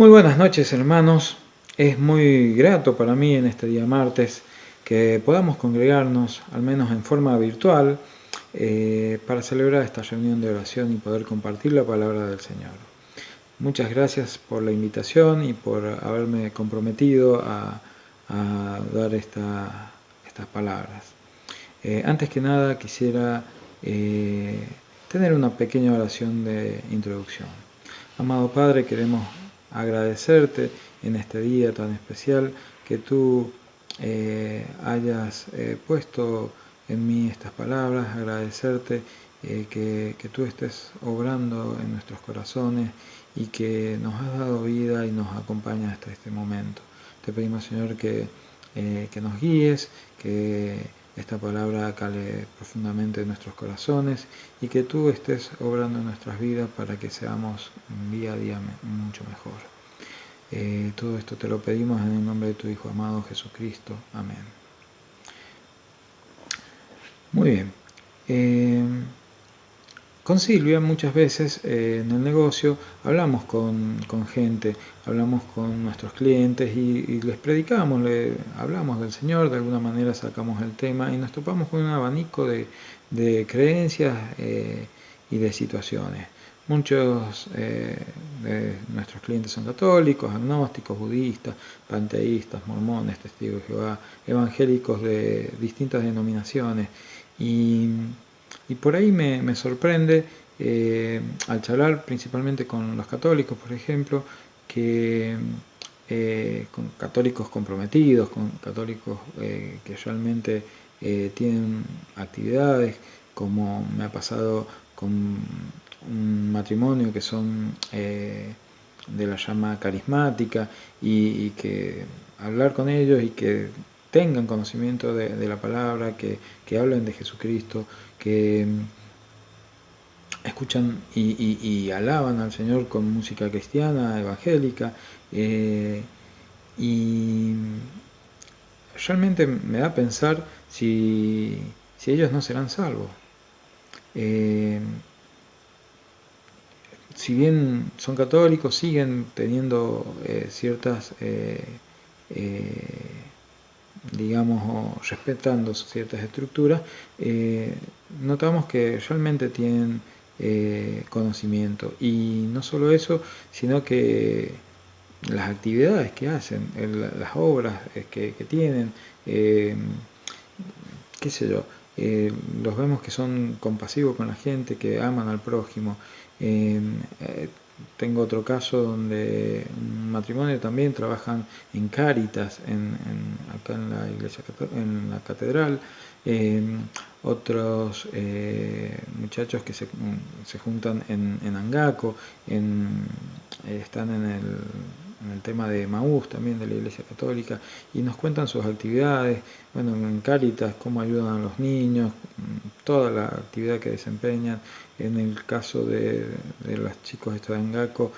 Muy buenas noches, hermanos. Es muy grato para mí en este día martes que podamos congregarnos, al menos en forma virtual, para celebrar esta reunión de oración y poder compartir la palabra del Señor. Muchas gracias por la invitación y por haberme comprometido a dar estas palabras. Antes que nada quisiera tener una pequeña oración de introducción. Amado Padre, queremos agradecerte en este día tan especial que tú hayas puesto en mí estas palabras, agradecerte que tú estés obrando en nuestros corazones y que nos has dado vida y nos acompañas hasta este momento. Te pedimos, Señor, que nos guíes, que esta palabra cale profundamente en nuestros corazones y que tú estés obrando en nuestras vidas para que seamos día a día mucho mejor. Todo esto te lo pedimos en el nombre de tu Hijo amado Jesucristo. Amén. Muy bien. Con Silvia muchas veces en el negocio hablamos con gente, hablamos con nuestros clientes y les predicamos, hablamos del Señor, de alguna manera sacamos el tema y nos topamos con un abanico de creencias y de situaciones. Muchos de nuestros clientes son católicos, agnósticos, budistas, panteístas, mormones, testigos de Jehová, evangélicos de distintas denominaciones y por ahí me sorprende, al charlar principalmente con los católicos, por ejemplo, que con católicos comprometidos, con católicos que realmente tienen actividades, como me ha pasado con un matrimonio que son de la llama carismática y que hablar con ellos y que tengan conocimiento de la palabra, que hablen de Jesucristo, que escuchan y alaban al Señor con música cristiana, evangélica, y realmente me da a pensar si ellos no serán salvos. Si bien son católicos, siguen teniendo ciertas digamos, respetando ciertas estructuras, notamos que realmente tienen conocimiento. Y no solo eso, sino que las actividades que hacen, las obras que tienen, qué sé yo, los vemos que son compasivos con la gente, que aman al prójimo. Tengo otro caso donde un matrimonio también trabajan en Cáritas, acá en la iglesia, en la catedral. Otros muchachos que se juntan en Angaco, están en el tema de Maús también de la iglesia católica y nos cuentan sus actividades, bueno, en Cáritas, cómo ayudan a los niños, toda la actividad que desempeñan. En el caso de los chicos de Angaco,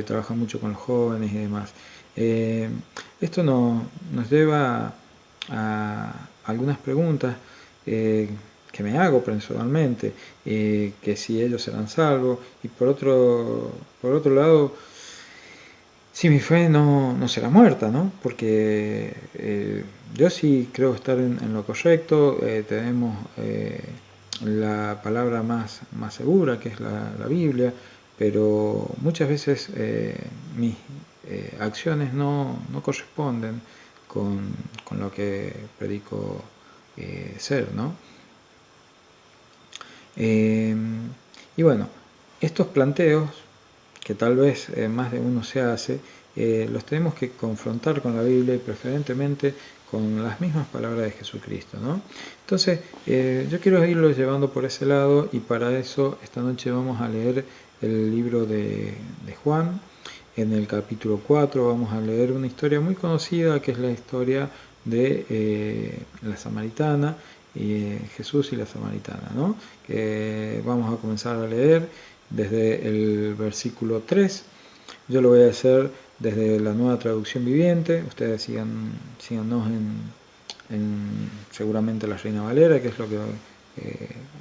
trabajan mucho con los jóvenes y demás. Esto nos lleva a algunas preguntas que me hago personalmente, que si ellos serán salvos, y por otro lado, si mi fe no será muerta, ¿no? Porque yo sí creo estar en lo correcto, tenemos la palabra más segura, que es la Biblia, pero muchas veces mis acciones no corresponden con lo que predico ser, ¿no? Y bueno, estos planteos, que tal vez más de uno se hace, los tenemos que confrontar con la Biblia y preferentemente con las mismas palabras de Jesucristo, ¿no? Entonces, yo quiero irlos llevando por ese lado y para eso esta noche vamos a leer el libro de Juan. En el capítulo 4 vamos a leer una historia muy conocida que es la historia de la samaritana, Jesús y la samaritana, ¿no? Que vamos a comenzar a leer desde el versículo 3. Yo lo voy a hacer desde la Nueva Traducción Viviente. Ustedes síganos en seguramente la Reina Valera, que es lo que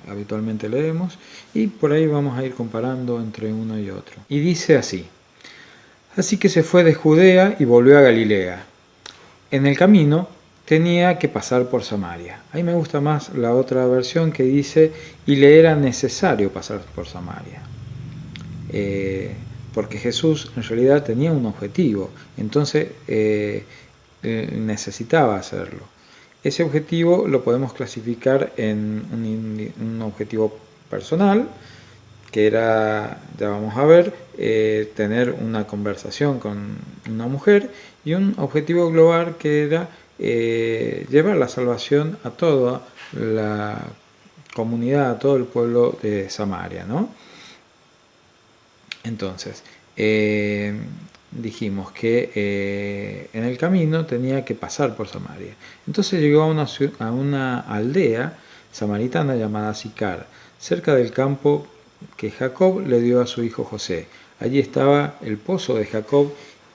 habitualmente leemos, y por ahí vamos a ir comparando entre uno y otro. Y dice así: Así que se fue de Judea y volvió a Galilea. En el camino tenía que pasar por Samaria. A mí me gusta más la otra versión que dice, y le era necesario pasar por Samaria. Porque Jesús en realidad tenía un objetivo, entonces necesitaba hacerlo. Ese objetivo lo podemos clasificar en un objetivo personal, que era, ya vamos a ver, tener una conversación con una mujer, y un objetivo global que era llevar la salvación a toda la comunidad, a todo el pueblo de Samaria, ¿no? Entonces, dijimos que en el camino tenía que pasar por Samaria. Entonces llegó a una aldea samaritana llamada Sicar, cerca del campo que Jacob le dio a su hijo José. Allí estaba el pozo de Jacob,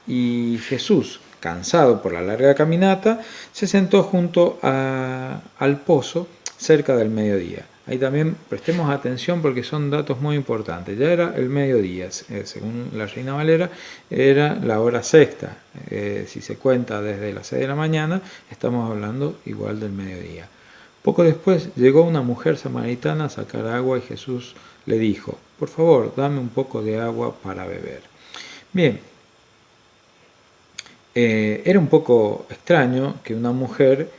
y Jesús, cansado por la larga caminata, se sentó junto al pozo cerca del mediodía. Ahí también prestemos atención porque son datos muy importantes. Ya era el mediodía, según la Reina Valera, era la hora sexta. Si se cuenta desde las 6 de la mañana, estamos hablando igual del mediodía. Poco después llegó una mujer samaritana a sacar agua y Jesús le dijo, por favor, dame un poco de agua para beber. Bien, era un poco extraño que una mujer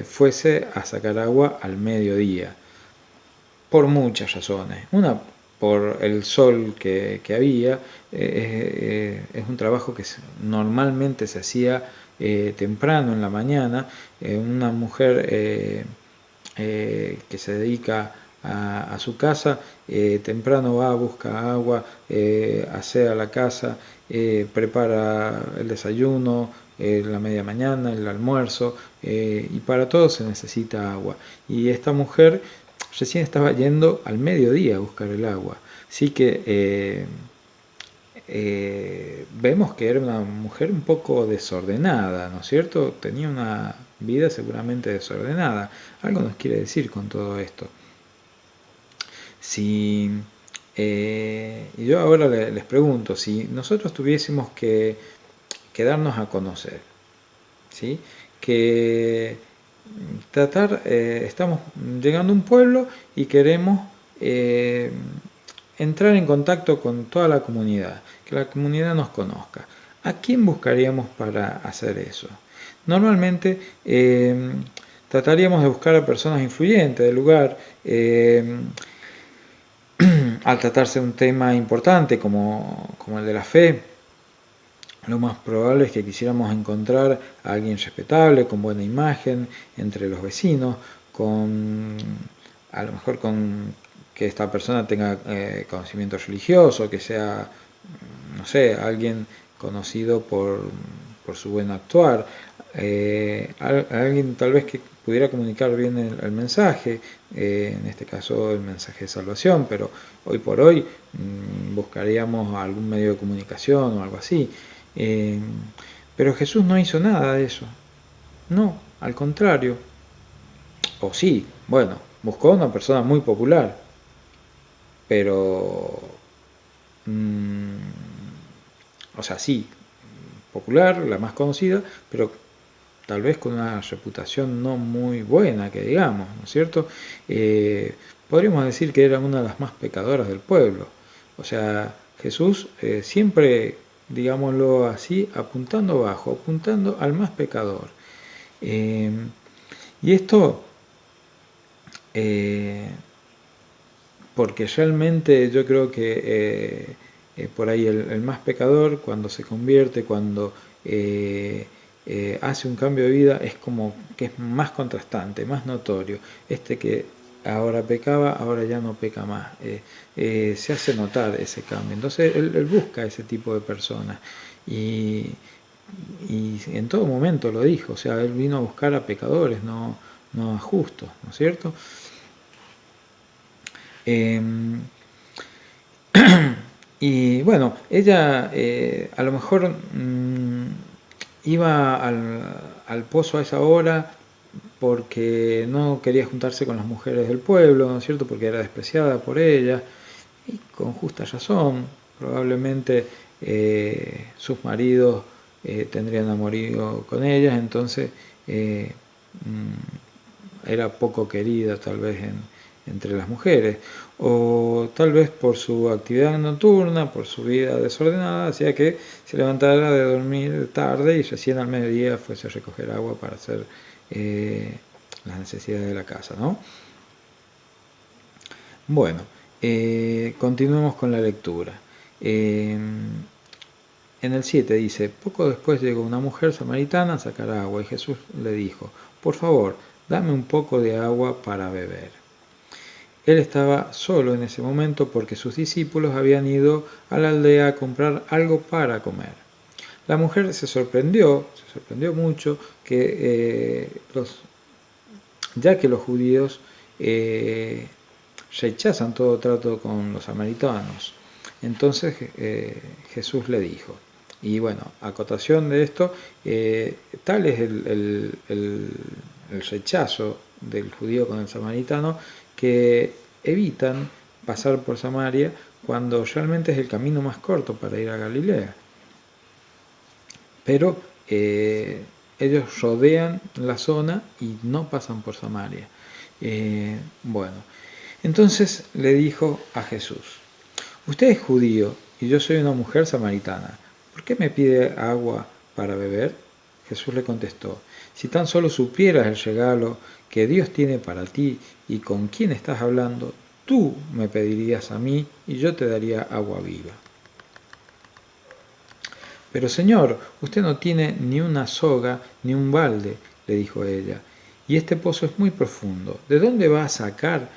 fuese a sacar agua al mediodía, por muchas razones. Una, por el sol que había, es un trabajo que normalmente se hacía temprano en la mañana. Una mujer que se dedica a su casa, temprano va, busca agua, asea la casa, prepara el desayuno, la media mañana, el almuerzo, y para todo se necesita agua. Y esta mujer recién estaba yendo al mediodía a buscar el agua. Así que vemos que era una mujer un poco desordenada, ¿no es cierto? Tenía una vida seguramente desordenada. Algo nos quiere decir con todo esto. Si, y yo ahora les pregunto, si nosotros tuviésemos que darnos a conocer, ¿sí? Que tratar, estamos llegando a un pueblo y queremos entrar en contacto con toda la comunidad, que la comunidad nos conozca. ¿A quién buscaríamos para hacer eso? Normalmente trataríamos de buscar a personas influyentes del lugar. Al tratarse de un tema importante como el de la fe, lo más probable es que quisiéramos encontrar a alguien respetable, con buena imagen entre los vecinos, a lo mejor con que esta persona tenga conocimiento religioso, que sea, no sé, alguien conocido por su buen actuar, alguien tal vez que pudiera comunicar bien el mensaje, en este caso el mensaje de salvación, pero hoy por hoy buscaríamos algún medio de comunicación o algo así. Pero Jesús no hizo nada de eso. No, al contrario. O sí, bueno, buscó a una persona muy popular, pero o sea, sí, popular, la más conocida, pero tal vez con una reputación no muy buena, que digamos, ¿no es cierto? Podríamos decir que era una de las más pecadoras del pueblo. O sea, Jesús siempre, digámoslo así, apuntando abajo, apuntando al más pecador. Y esto, porque realmente yo creo que por ahí el más pecador, cuando se convierte, cuando hace un cambio de vida, es como que es más contrastante, más notorio. Este que ahora pecaba, ahora ya no peca más. Se hace notar ese cambio. Entonces él busca ese tipo de personas. Y en todo momento lo dijo, o sea, él vino a buscar a pecadores, no a justos, ¿no es cierto? Y bueno, ella a lo mejor iba al pozo a esa hora porque no quería juntarse con las mujeres del pueblo, ¿no es cierto? Porque era despreciada por ellas, y con justa razón. Probablemente sus maridos tendrían amorío con ellas, entonces era poco querida tal vez entre las mujeres, o tal vez por su actividad nocturna, por su vida desordenada, hacía que se levantara de dormir tarde y recién al mediodía fuese a recoger agua para hacer las necesidades de la casa, ¿no? Bueno, continuemos con la lectura. En el 7 dice, poco después llegó una mujer samaritana a sacar agua y Jesús le dijo, por favor, dame un poco de agua para beber. Él estaba solo en ese momento porque sus discípulos habían ido a la aldea a comprar algo para comer. La mujer se sorprendió mucho ya que los judíos rechazan todo trato con los samaritanos. Entonces Jesús le dijo, y bueno, acotación de esto, tal es el rechazo del judío con el samaritano que evitan pasar por Samaria cuando realmente es el camino más corto para ir a Galilea. Pero ellos rodean la zona y no pasan por Samaria. Bueno, entonces le dijo a Jesús, usted es judío y yo soy una mujer samaritana, ¿por qué me pide agua para beber? Jesús le contestó, si tan solo supieras el regalo que Dios tiene para ti y con quién estás hablando, tú me pedirías a mí y yo te daría agua viva. Pero Señor, usted no tiene ni una soga ni un balde, le dijo ella, y este pozo es muy profundo. ¿De dónde va a sacar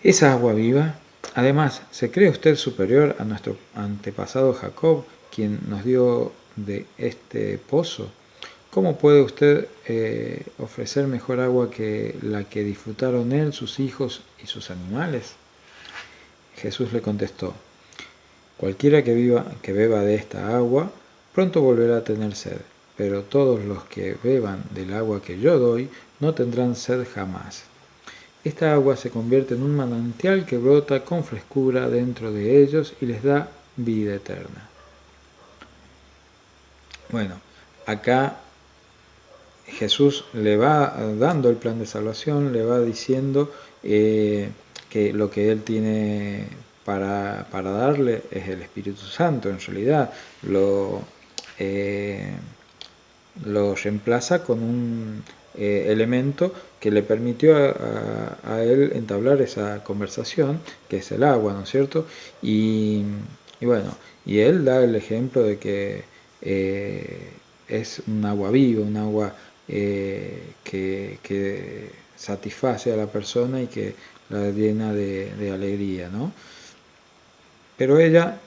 esa agua viva? Además, ¿se cree usted superior a nuestro antepasado Jacob, quien nos dio de este pozo? ¿Cómo puede usted ofrecer mejor agua que la que disfrutaron él, sus hijos y sus animales? Jesús le contestó, cualquiera que beba de esta agua, pronto volverá a tener sed, pero todos los que beban del agua que yo doy no tendrán sed jamás. Esta agua se convierte en un manantial que brota con frescura dentro de ellos y les da vida eterna. Bueno, acá Jesús le va dando el plan de salvación, le va diciendo que lo que Él tiene para darle es el Espíritu Santo, en realidad lo reemplaza con un elemento que le permitió a él entablar esa conversación, que es el agua, ¿no es cierto? Y bueno, y él da el ejemplo de que es un agua viva, un agua que satisface a la persona y que la llena de alegría, ¿no? Pero ella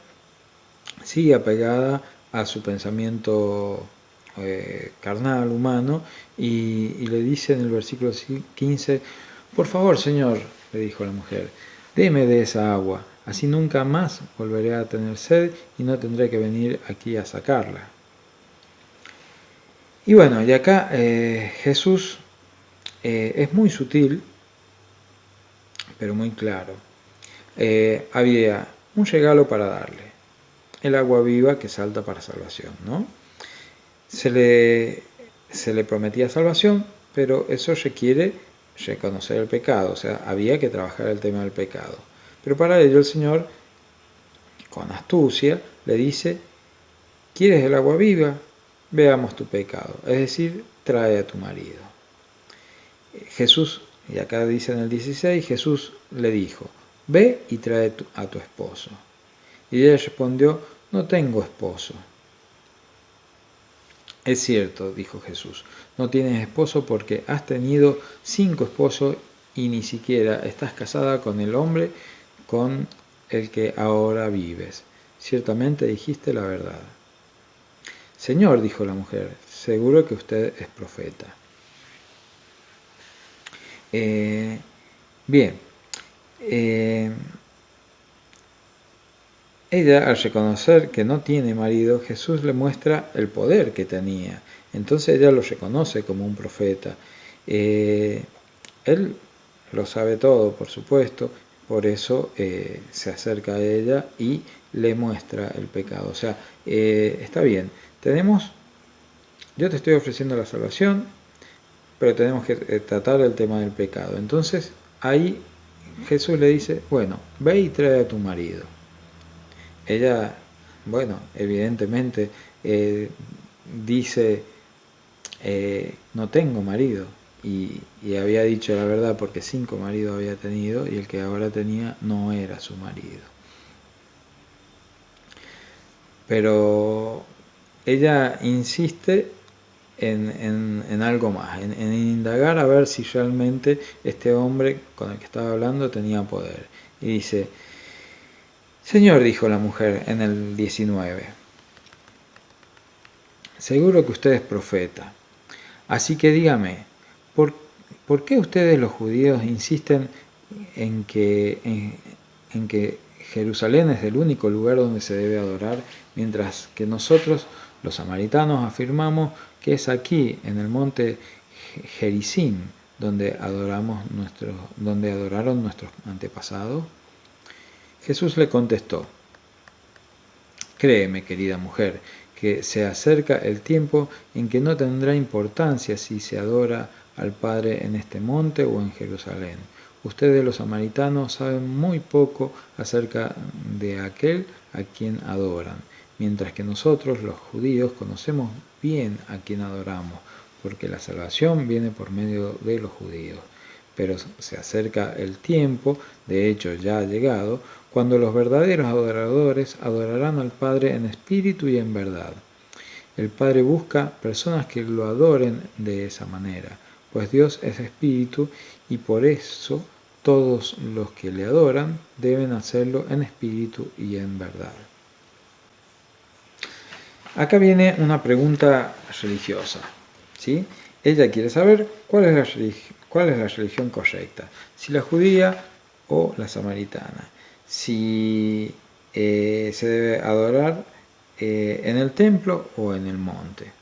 sigue apegada a su pensamiento carnal, humano, y le dice en el versículo 15, por favor, Señor, le dijo la mujer, deme de esa agua, así nunca más volveré a tener sed y no tendré que venir aquí a sacarla. Y bueno, y acá Jesús es muy sutil, pero muy claro. Había un regalo para darle, el agua viva que salta para salvación, ¿no? Se le prometía salvación, pero eso requiere reconocer el pecado, o sea, había que trabajar el tema del pecado. Pero para ello el Señor, con astucia, le dice, ¿quieres el agua viva? Veamos tu pecado, es decir, trae a tu marido. Jesús, y acá dice en el 16, Jesús le dijo, ve y trae a tu esposo. Y ella respondió, no tengo esposo. Es cierto, dijo Jesús, no tienes esposo porque has tenido 5 esposos y ni siquiera estás casada con el hombre con el que ahora vives. Ciertamente dijiste la verdad. Señor, dijo la mujer, seguro que usted es profeta. Bien. Ella, al reconocer que no tiene marido, Jesús le muestra el poder que tenía. Entonces ella lo reconoce como un profeta. Él lo sabe todo, por supuesto, por eso se acerca a ella y le muestra el pecado. O sea, está bien, yo te estoy ofreciendo la salvación, pero tenemos que tratar el tema del pecado. Entonces, ahí Jesús le dice, bueno, ve y trae a tu marido. Ella, bueno, evidentemente dice, no tengo marido. Y había dicho la verdad porque 5 maridos había tenido y el que ahora tenía no era su marido. Pero ella insiste en algo más, en indagar a ver si realmente este hombre con el que estaba hablando tenía poder. Y dice, Señor, dijo la mujer en el 19, seguro que usted es profeta. Así que dígame, ¿por qué ustedes los judíos insisten en que Jerusalén es el único lugar donde se debe adorar, mientras que nosotros, los samaritanos, afirmamos que es aquí, en el monte Gerizim, donde adoraron nuestros antepasados? Jesús le contestó, créeme, querida mujer, que se acerca el tiempo en que no tendrá importancia si se adora al Padre en este monte o en Jerusalén. Ustedes los samaritanos saben muy poco acerca de aquel a quien adoran, mientras que nosotros los judíos conocemos bien a quien adoramos, porque la salvación viene por medio de los judíos. Pero se acerca el tiempo, de hecho ya ha llegado, cuando los verdaderos adoradores adorarán al Padre en espíritu y en verdad. El Padre busca personas que lo adoren de esa manera, pues Dios es espíritu y por eso todos los que le adoran deben hacerlo en espíritu y en verdad. Acá viene una pregunta religiosa, ¿sí? Ella quiere saber cuál es la religión correcta, si la judía o la samaritana, si se debe adorar en el templo o en el monte.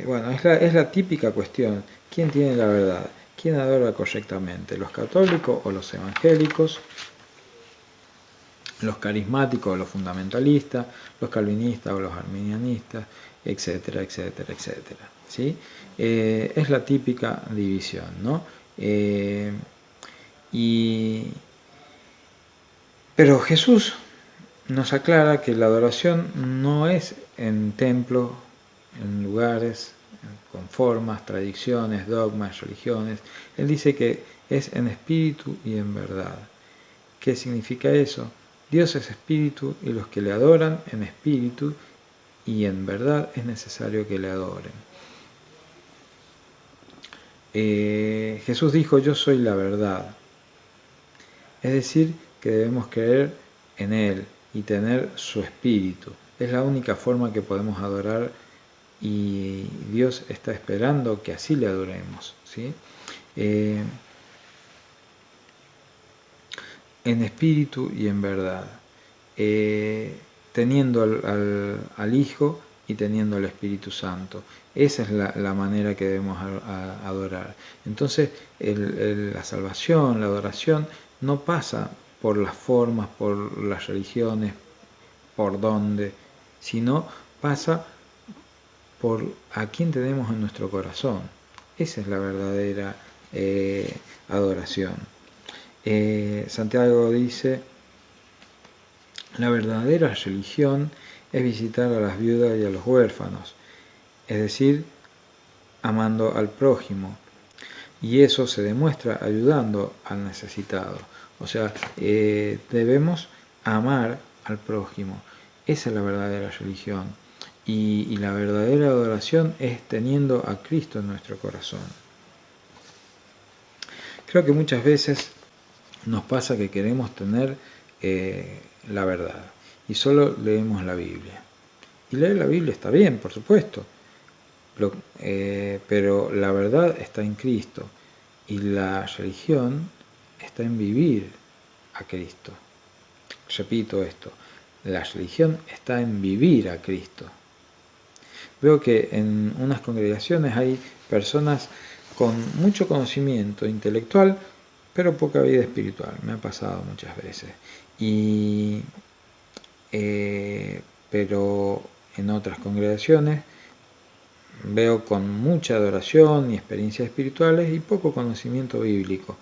Bueno, es la típica cuestión, ¿quién tiene la verdad? ¿Quién adora correctamente? ¿Los católicos o los evangélicos? ¿Los carismáticos o los fundamentalistas? ¿Los calvinistas o los arminianistas? Etcétera, etcétera, etcétera. ¿Sí? Es la típica división, ¿no? Pero Jesús nos aclara que la adoración no es en templos, en lugares, con formas, tradiciones, dogmas, religiones. Él dice que es en espíritu y en verdad. ¿Qué significa eso? Dios es espíritu y los que le adoran en espíritu y en verdad es necesario que le adoren. Jesús dijo, yo soy la verdad. Es decir, que debemos creer en Él y tener su espíritu. Es la única forma que podemos adorar y Dios está esperando que así le adoremos, ¿sí? En espíritu y en verdad, teniendo al Hijo y teniendo al Espíritu Santo. Esa es la manera que debemos adorar. Entonces, la salvación, la adoración, no pasa por las formas, por las religiones, por dónde, sino pasa por a quién tenemos en nuestro corazón. Esa es la verdadera adoración. Santiago dice, la verdadera religión es visitar a las viudas y a los huérfanos, es decir, amando al prójimo. Y eso se demuestra ayudando al necesitado. O sea, debemos amar al prójimo. Esa es la verdadera religión. Y la verdadera adoración es teniendo a Cristo en nuestro corazón. Creo que muchas veces nos pasa que queremos tener la verdad y solo leemos la Biblia. Y leer la Biblia está bien, por supuesto, pero la verdad está en Cristo y la religión está en vivir a Cristo. Repito esto, la religión está en vivir a Cristo. Veo que en unas congregaciones hay personas con mucho conocimiento intelectual, pero poca vida espiritual. Me ha pasado muchas veces. Pero en otras congregaciones veo con mucha adoración y experiencias espirituales y poco conocimiento bíblico.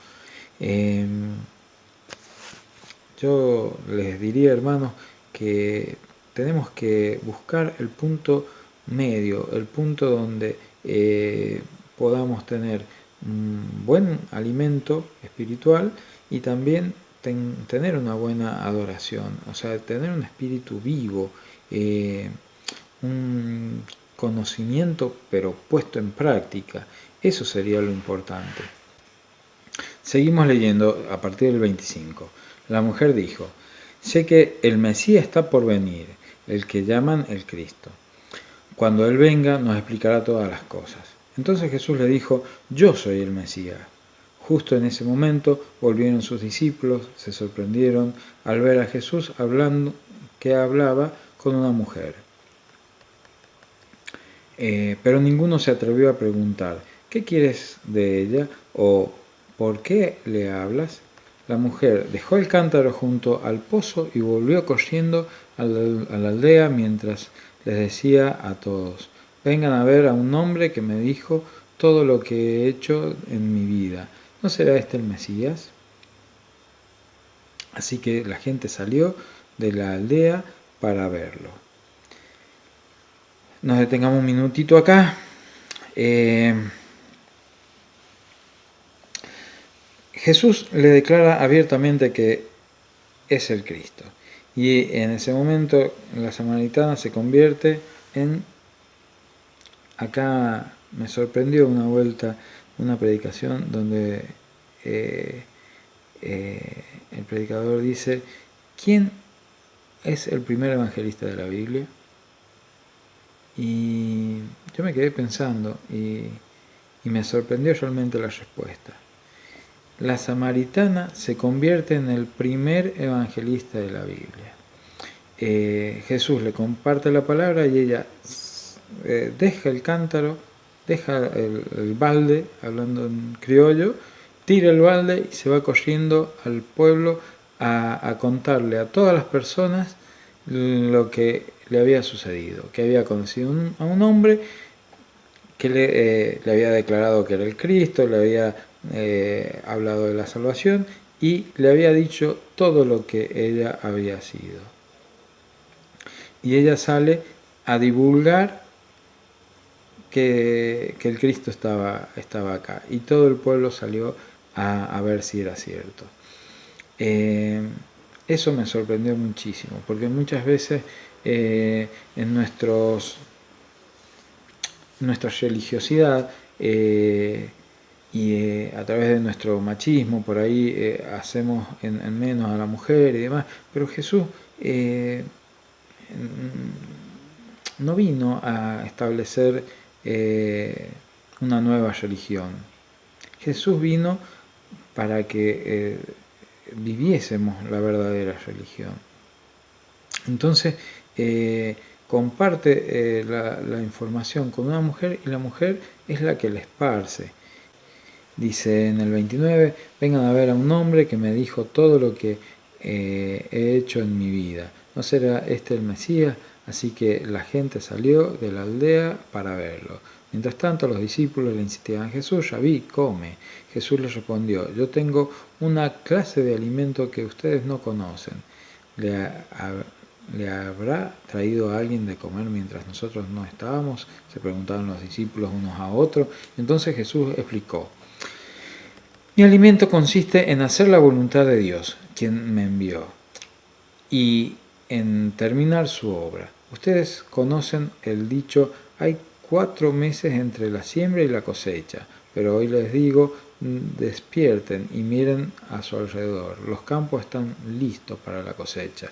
Yo les diría, hermanos, que tenemos que buscar el punto medio, el punto donde podamos tener un buen alimento espiritual y también tener una buena adoración, o sea, tener un espíritu vivo, un conocimiento pero puesto en práctica. Eso sería lo importante. Seguimos leyendo a partir del 25. La mujer dijo: sé que el Mesías está por venir, el que llaman el Cristo. Cuando Él venga nos explicará todas las cosas. Entonces Jesús le dijo: yo soy el Mesías. Justo en ese momento volvieron sus discípulos, se sorprendieron al ver a Jesús que hablaba con una mujer. Pero ninguno se atrevió a preguntar: ¿qué quieres de ella? O ¿por qué le hablas? La mujer dejó el cántaro junto al pozo y volvió corriendo a la aldea mientras les decía a todos: vengan a ver a un hombre que me dijo todo lo que he hecho en mi vida. ¿No será este el Mesías? Así que la gente salió de la aldea para verlo. Nos detengamos un minutito acá. Jesús le declara abiertamente que es el Cristo. Y en ese momento la samaritana se convierte en... Acá me sorprendió una vuelta, una predicación donde el predicador dice: ¿quién es el primer evangelista de la Biblia? Y yo me quedé pensando y me sorprendió realmente la respuesta. La samaritana se convierte en el primer evangelista de la Biblia. Jesús le comparte la palabra y ella deja el cántaro, deja el balde, hablando en criollo, tira el balde y se va corriendo al pueblo a contarle a todas las personas lo que le había sucedido, que había conocido a un hombre que le había declarado que era el Cristo, le había hablado de la salvación y le había dicho todo lo que ella había sido. Y ella sale a divulgar que el Cristo estaba acá, y todo el pueblo salió a ver si era cierto. Eso me sorprendió muchísimo, porque muchas veces en nuestra religiosidad y a través de nuestro machismo por ahí hacemos en menos a la mujer y demás, pero Jesús no vino a establecer una nueva religión. Jesús vino para que viviésemos la verdadera religión. Entonces comparte la información con una mujer y la mujer es la que la esparce. Dice en el 29: vengan a ver a un hombre que me dijo todo lo que he hecho en mi vida. ¿No será este el Mesías? Así que la gente salió de la aldea para verlo. Mientras tanto los discípulos le insistían: Jesús, Rabí, come. Jesús les respondió: yo tengo una clase de alimento que ustedes no conocen. ¿Le habrá traído a alguien de comer mientras nosotros no estábamos? Se preguntaban los discípulos unos a otros. Entonces Jesús explicó: mi alimento consiste en hacer la voluntad de Dios, quien me envió, y en terminar su obra. Ustedes conocen el dicho: hay 4 meses entre la siembra y la cosecha. Pero hoy les digo: despierten y miren a su alrededor. Los campos están listos para la cosecha.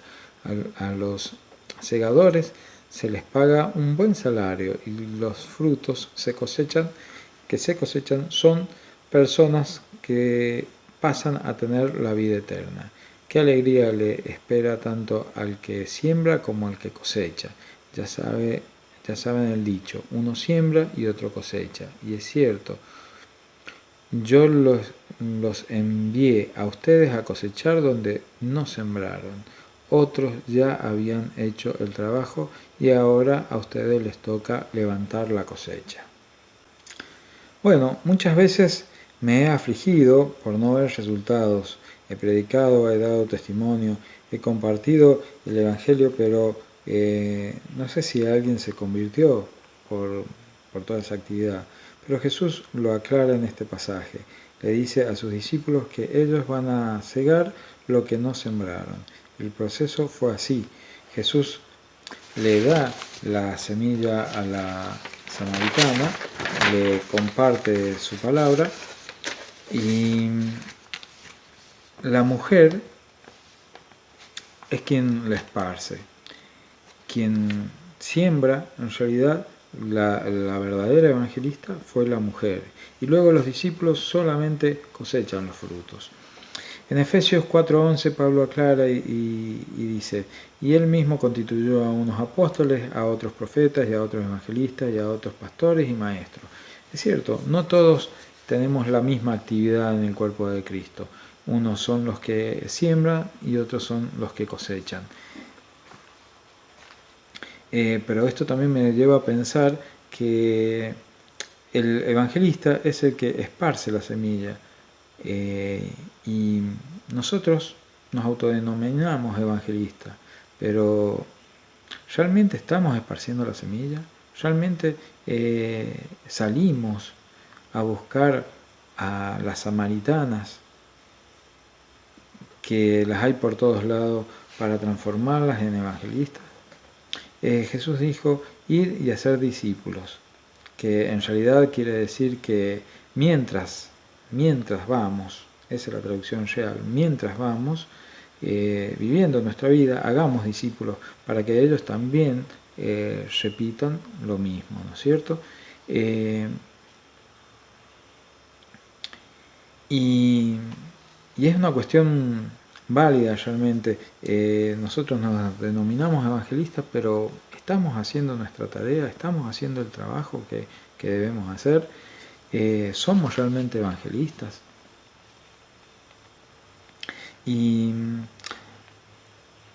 A los segadores se les paga un buen salario y los frutos que se cosechan son personas que pasan a tener la vida eterna. Qué alegría le espera tanto al que siembra como al que cosecha. Ya saben el dicho: uno siembra y otro cosecha. Y es cierto, yo los envié a ustedes a cosechar donde no sembraron. Otros ya habían hecho el trabajo y ahora a ustedes les toca levantar la cosecha. Bueno, muchas veces me he afligido por no ver resultados. He predicado, he dado testimonio, he compartido el Evangelio, pero no sé si alguien se convirtió por toda esa actividad. Pero Jesús lo aclara en este pasaje. Le dice a sus discípulos que ellos van a cegar lo que no sembraron. El proceso fue así. Jesús le da la semilla a la samaritana, le comparte su palabra y la mujer es quien la esparce, quien siembra. En realidad la verdadera evangelista fue la mujer y luego los discípulos solamente cosechan los frutos. En Efesios 4:11 Pablo aclara y dice, y él mismo constituyó a unos apóstoles, a otros profetas y a otros evangelistas y a otros pastores y maestros. Es cierto, no todos tenemos la misma actividad en el cuerpo de Cristo. Unos son los que siembran y otros son los que cosechan. Pero esto también me lleva a pensar que el evangelista es el que esparce la semilla. Y nosotros nos autodenominamos evangelistas, pero ¿realmente estamos esparciendo la semilla? ¿Realmente salimos a buscar a las samaritanas, que las hay por todos lados, para transformarlas en evangelistas? Jesús dijo, ir y hacer discípulos, que en realidad quiere decir que mientras vamos, esa es la traducción real, mientras vamos viviendo nuestra vida, hagamos discípulos para que ellos también repitan lo mismo, ¿no es cierto? Y es una cuestión válida realmente. Nosotros nos denominamos evangelistas, pero estamos haciendo nuestra tarea, estamos haciendo el trabajo que debemos hacer. ¿Somos realmente evangelistas? Y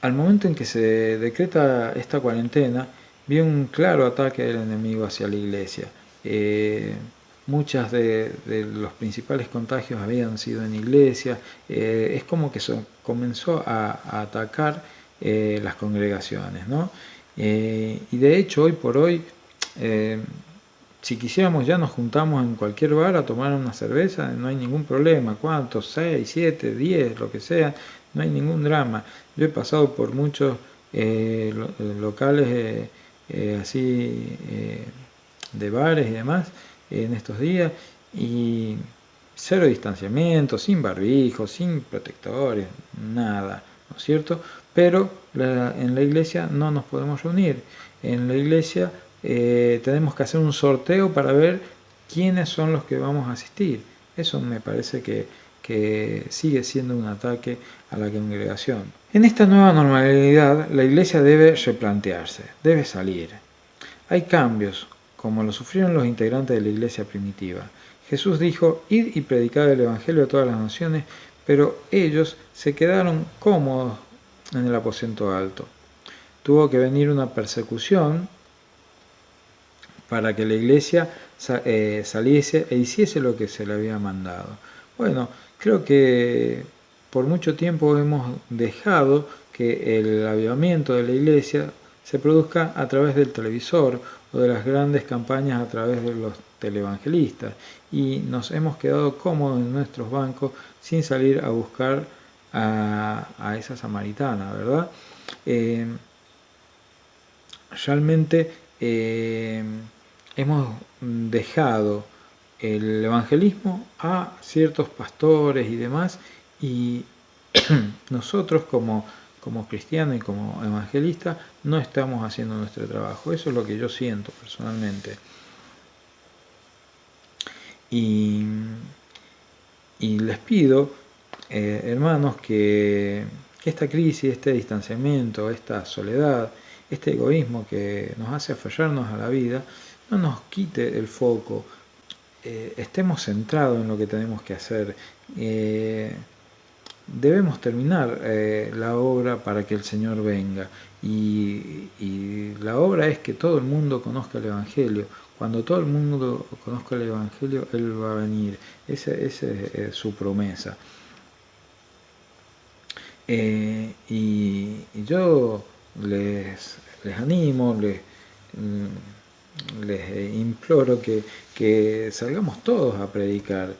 al momento en que se decreta esta cuarentena, vi un claro ataque del enemigo hacia la iglesia. Muchas de los principales contagios habían sido en iglesia. Es como que comenzó a atacar las congregaciones, ¿no? Y de hecho, hoy por hoy, si quisiéramos ya nos juntamos en cualquier bar a tomar una cerveza, no hay ningún problema. ¿Cuántos? 6, 7, 10, lo que sea, no hay ningún drama. Yo he pasado por muchos locales así de bares y demás en estos días y cero distanciamiento, sin barbijo, sin protectores, nada, ¿no es cierto? Pero en la iglesia no nos podemos reunir. En la iglesia tenemos que hacer un sorteo para ver quiénes son los que vamos a asistir. Eso me parece que sigue siendo un ataque a la congregación. En esta nueva normalidad, la iglesia debe replantearse, debe salir. Hay cambios, como lo sufrieron los integrantes de la iglesia primitiva. Jesús dijo, id y predicad el evangelio a todas las naciones, pero ellos se quedaron cómodos en el aposento alto. Tuvo que venir una persecución para que la iglesia saliese e hiciese lo que se le había mandado. Bueno, creo que por mucho tiempo hemos dejado que el avivamiento de la iglesia se produzca a través del televisor o de las grandes campañas a través de los televangelistas y nos hemos quedado cómodos en nuestros bancos sin salir a buscar a esa samaritana, ¿verdad? Realmente hemos dejado el evangelismo a ciertos pastores y demás y nosotros como cristianos y como evangelistas no estamos haciendo nuestro trabajo. Eso es lo que yo siento personalmente. Y les pido, hermanos, que esta crisis, este distanciamiento, esta soledad, este egoísmo que nos hace aferrarnos a la vida, no nos quite el foco estemos centrados en lo que tenemos que hacer. Debemos terminar la obra para que el Señor venga. Y la obra es que todo el mundo conozca el Evangelio. Cuando todo el mundo conozca el Evangelio, Él va a venir. Esa es su promesa. Y yo les animo, les imploro que salgamos todos a predicar,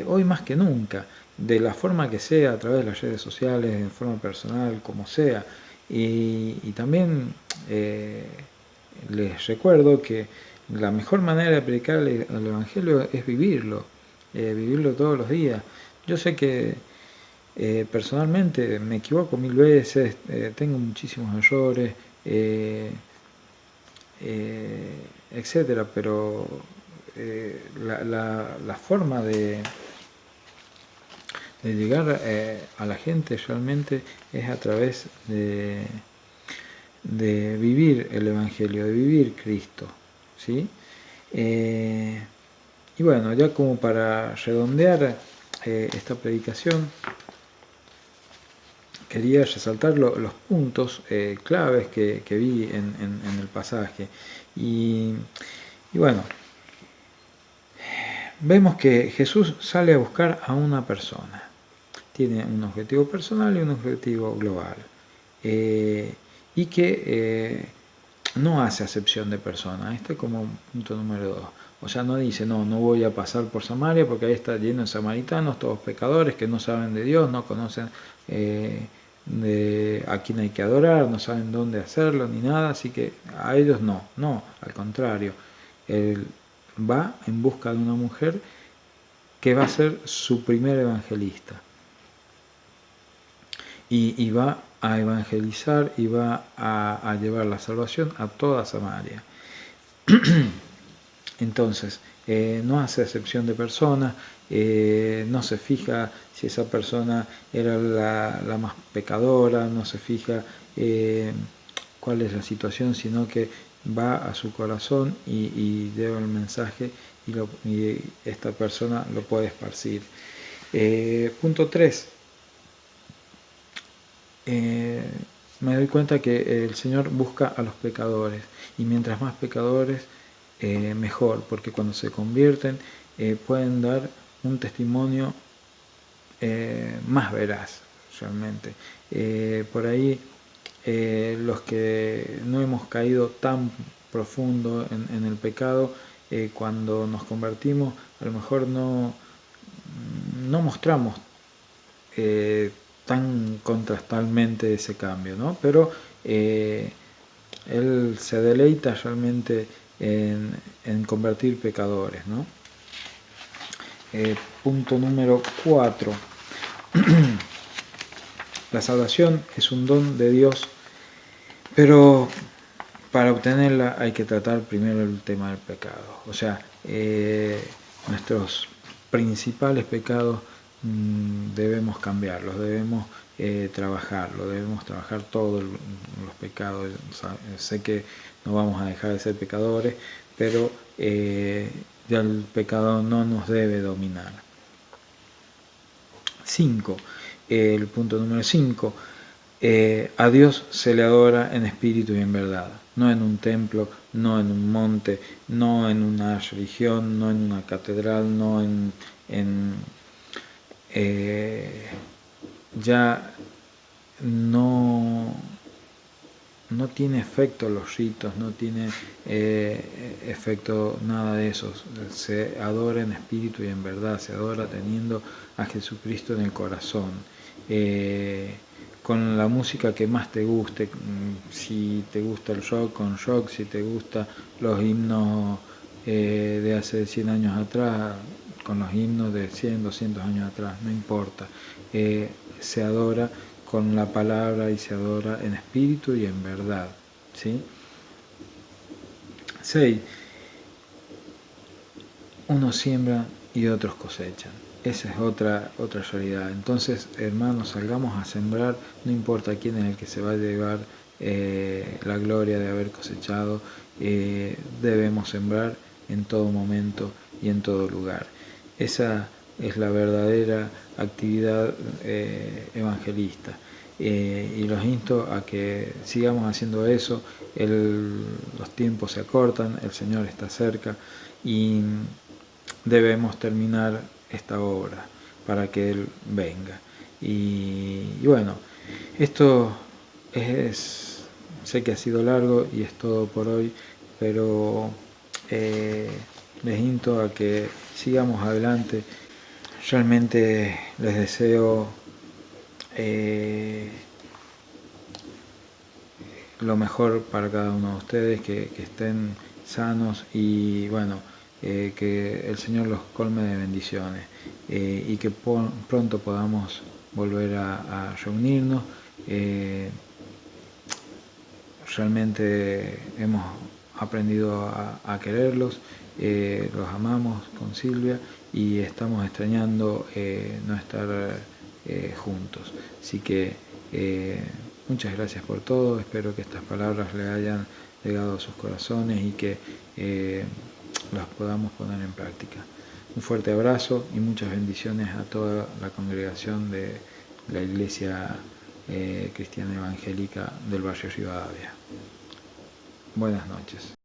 hoy más que nunca, de la forma que sea, a través de las redes sociales, en forma personal, como sea. Y también les recuerdo que la mejor manera de predicar el Evangelio es vivirlo todos los días. Yo sé que personalmente me equivoco 1000 veces, tengo muchísimos errores, etcétera, pero la forma de llegar a la gente realmente es a través de vivir el Evangelio, de vivir Cristo, ¿sí? Y bueno, ya como para redondear esta predicación, quería resaltar los puntos claves que vi en el pasaje. Y bueno, vemos que Jesús sale a buscar a una persona. Tiene un objetivo personal y un objetivo global. Y que no hace acepción de personas. Este es como punto número 2. O sea, no dice, no voy a pasar por Samaria porque ahí está lleno de samaritanos, todos pecadores que no saben de Dios, no conocen a quién hay que adorar, no saben dónde hacerlo ni nada, así que a ellos no, al contrario. Él va en busca de una mujer que va a ser su primer evangelista. Y va a evangelizar y va a llevar la salvación a toda Samaria. Entonces, no hace excepción de personas, no se fija si esa persona era la más pecadora, no se fija cuál es la situación, sino que va a su corazón y lleva el mensaje y esta persona lo puede esparcir. Punto 3. Me doy cuenta que el Señor busca a los pecadores, y mientras más pecadores, mejor, porque cuando se convierten pueden dar un testimonio más veraz realmente. Por ahí los que no hemos caído tan profundo en el pecado, cuando nos convertimos a lo mejor no mostramos tan contrastalmente ese cambio, ¿no? Pero Él se deleita realmente en convertir pecadores, ¿no? Punto número 4. La salvación es un don de Dios, pero para obtenerla hay que tratar primero el tema del pecado. O sea, nuestros principales pecados debemos cambiarlos, debemos trabajarlo, debemos trabajar todos los pecados. O sea, sé que no vamos a dejar de ser pecadores, pero ya el pecado no nos debe dominar. 5. El punto número 5. A Dios se le adora en espíritu y en verdad, no en un templo, no en un monte, no en una religión, no en una catedral, no ya no tiene efecto los ritos, no tiene efecto nada de eso. Se adora en espíritu y en verdad, se adora teniendo a Jesucristo en el corazón. Con la música que más te guste, si te gusta el rock, con rock, si te gustan los himnos de hace 100 años atrás, con los himnos de 100, 200 años atrás, no importa. Se adora con la palabra y se adora en espíritu y en verdad, ¿sí? 6. Unos siembran y otros cosechan. Esa es otra realidad. Entonces, hermanos, salgamos a sembrar, no importa quién es el que se va a llevar la gloria de haber cosechado, debemos sembrar en todo momento y en todo lugar. Esa es la verdadera actividad evangelista. Y los insto a que sigamos haciendo eso. Los tiempos se acortan, el Señor está cerca y debemos terminar esta obra para que Él venga. Y bueno, esto sé que ha sido largo y es todo por hoy, pero les insto a que sigamos adelante. Realmente les deseo lo mejor para cada uno de ustedes, que estén sanos y bueno, que el Señor los colme de bendiciones y que pronto podamos volver a reunirnos. Realmente hemos aprendido a quererlos, los amamos con Silvia y estamos extrañando no estar juntos. Así que muchas gracias por todo, espero que estas palabras le hayan llegado a sus corazones y que las podamos poner en práctica. Un fuerte abrazo y muchas bendiciones a toda la congregación de la Iglesia Cristiana Evangélica del barrio Rivadavia. Buenas noches.